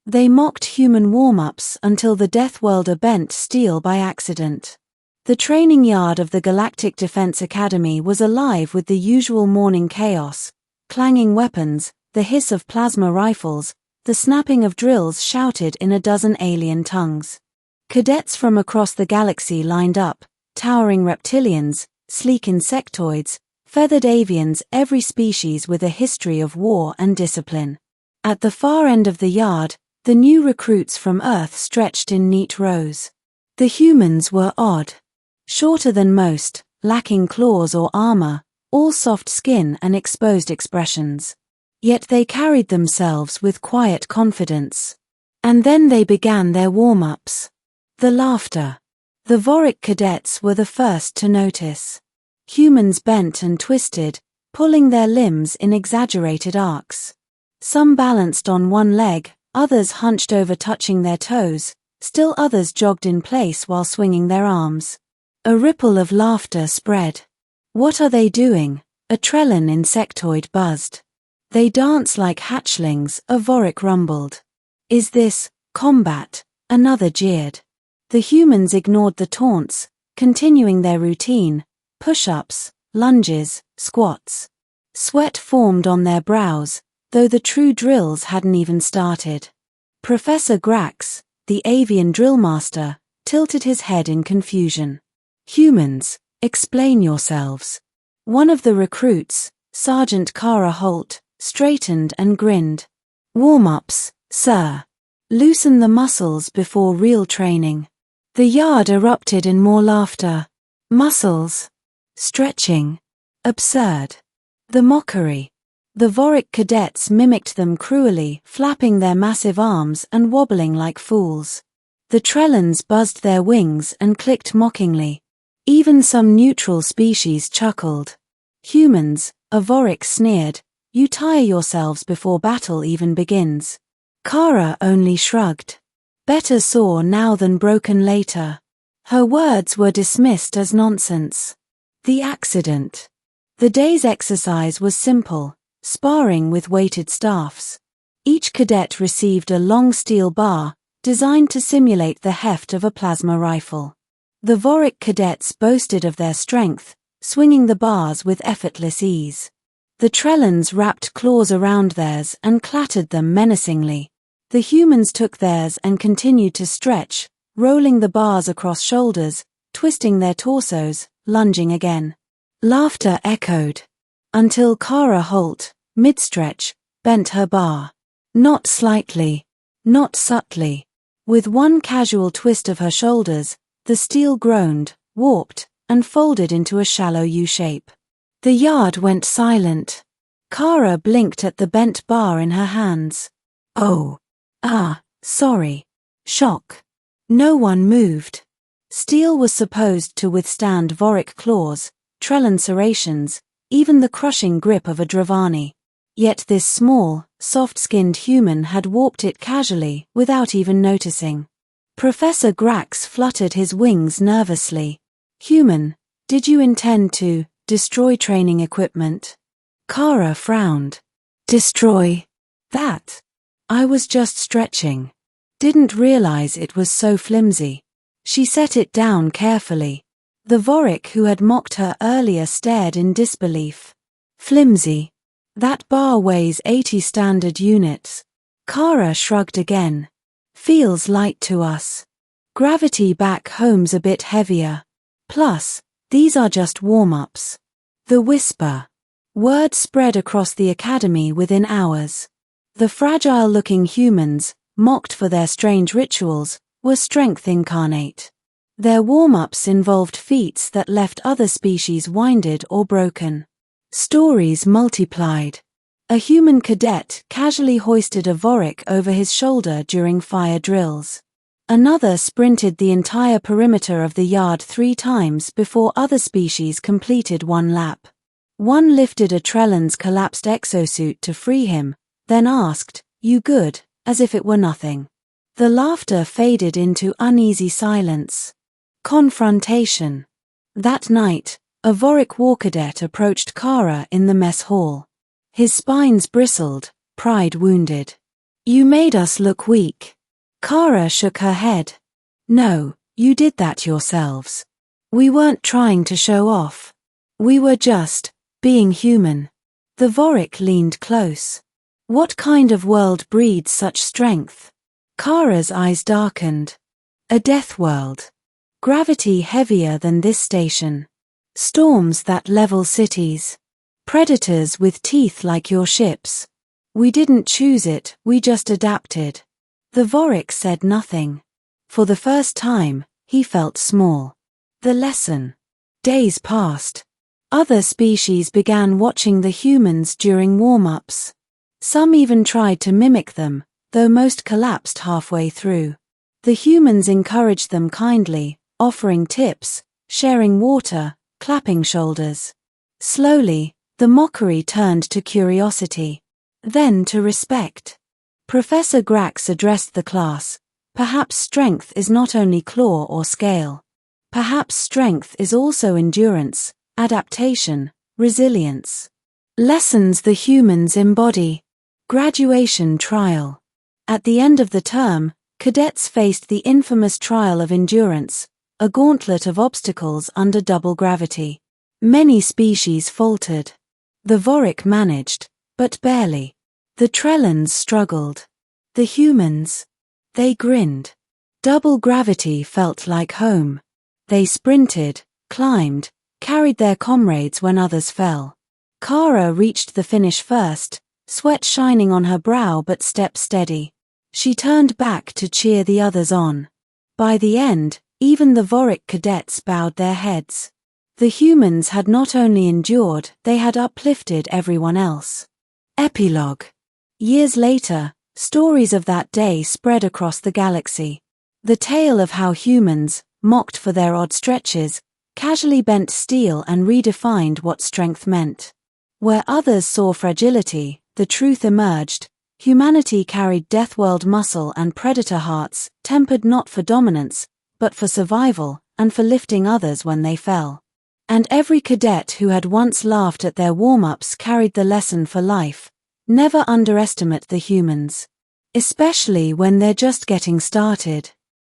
They mocked human warm-ups until the Deathworlder bent steel by accident. The training yard of the Galactic Defense Academy was alive with the usual morning chaos: clanging weapons, the hiss of plasma rifles, the snapping of drills shouted in a dozen alien tongues. Cadets from across the galaxy lined up, towering reptilians, sleek insectoids, feathered avians, every species with a history of war and discipline. At the far end of the yard, the new recruits from Earth stretched in neat rows. The humans were odd. Shorter than most, lacking claws or armor, all soft skin and exposed expressions. Yet they carried themselves with quiet confidence. And then they began their warm-ups. The laughter. The Vorrik cadets were the first to notice. Humans bent and twisted, pulling their limbs in exaggerated arcs. Some balanced on one leg, others hunched over touching their toes, still others jogged in place while swinging their arms. A ripple of laughter spread. "What are they doing?" a Trellan insectoid buzzed. "They dance like hatchlings," a Vorrik rumbled. "Is this combat?" another jeered. The humans ignored the taunts, continuing their routine: push-ups, lunges, squats. Sweat formed on their brows, though the true drills hadn't even started. Professor Grax, the avian drillmaster, tilted his head in confusion. "Humans, explain yourselves." One of the recruits, Sergeant Kara Holt, straightened and grinned. "Warm-ups, sir. Loosen the muscles before real training." The yard erupted in more laughter. Muscles. Stretching. Absurd. The mockery. The Vorrik cadets mimicked them cruelly, flapping their massive arms and wobbling like fools. The Trellans buzzed their wings and clicked mockingly. Even some neutral species chuckled. "Humans," a Vorrik sneered, "you tire yourselves before battle even begins." Kara only shrugged. "Better sore now than broken later." Her words were dismissed as nonsense. The accident. The day's exercise was simple: sparring with weighted staffs. Each cadet received a long steel bar, designed to simulate the heft of a plasma rifle. The Vorrik cadets boasted of their strength, swinging the bars with effortless ease. The Trellans wrapped claws around theirs and clattered them menacingly. The humans took theirs and continued to stretch, rolling the bars across shoulders, twisting their torsos, lunging again. Laughter echoed. Until Kara Holt, mid-stretch, bent her bar. Not slightly. Not subtly. With one casual twist of her shoulders, the steel groaned, warped, and folded into a shallow U-shape. The yard went silent. Kara blinked at the bent bar in her hands. "Oh. Sorry." Shock. No one moved. Steel was supposed to withstand Vorrik claws, Trellan serrations, even the crushing grip of a Dravani. Yet this small, soft-skinned human had warped it casually, without even noticing. Professor Grax fluttered his wings nervously. "Human, did you intend to destroy training equipment?" Kara frowned. "Destroy that? I was just stretching. Didn't realize it was so flimsy." She set it down carefully. The Vorrik who had mocked her earlier stared in disbelief. "Flimsy? That bar weighs 80 standard units." Kara shrugged again. "Feels light to us. Gravity back home's a bit heavier. Plus, these are just warm-ups." The whisper. Word spread across the academy within hours. The fragile-looking humans, mocked for their strange rituals, were strength incarnate. Their warm-ups involved feats that left other species winded or broken. Stories multiplied. A human cadet casually hoisted a Vorrik over his shoulder during fire drills. Another sprinted the entire perimeter of the yard 3 times before other species completed one lap. One lifted a Trellan's collapsed exosuit to free him, then asked, "You good?" as if it were nothing. The laughter faded into uneasy silence. Confrontation. That night, a Vorrik war cadet approached Kara in the mess hall. His spines bristled, pride wounded. You made us look weak. Kara shook her head. No, you did that yourselves. We weren't trying to show off. We were just being human. The Vorrik leaned close. What kind of world breeds such strength? Kara's eyes darkened. A death world. Gravity heavier than this station. Storms that level cities. Predators with teeth like your ships. We didn't choose it, we just adapted. The Vorrik said nothing. For the first time, he felt small. The lesson. Days passed. Other species began watching the humans during warm-ups. Some even tried to mimic them, though most collapsed halfway through. The humans encouraged them kindly, offering tips, sharing water, clapping shoulders. Slowly, the mockery turned to curiosity. Then to respect. Professor Grax addressed the class. Perhaps strength is not only claw or scale. Perhaps strength is also endurance, adaptation, resilience. Lessons the humans embody. Graduation trial. At the end of the term, cadets faced the infamous trial of endurance, a gauntlet of obstacles under double gravity. Many species faltered. The Vorrik managed, but barely. The Trellans struggled. The humans, they grinned. Double gravity felt like home. They sprinted, climbed, carried their comrades when others fell. Kara reached the finish first, sweat shining on her brow but steps steady. She turned back to cheer the others on. By the end, even the Vorrik cadets bowed their heads. The humans had not only endured, they had uplifted everyone else. Epilogue. Years later, stories of that day spread across the galaxy. The tale of how humans, mocked for their odd stretches, casually bent steel and redefined what strength meant. Where others saw fragility, the truth emerged. Humanity carried Deathworld muscle and predator hearts, tempered not for dominance, but for survival, and for lifting others when they fell. And every cadet who had once laughed at their warm-ups carried the lesson for life. Never underestimate the humans. Especially when they're just getting started.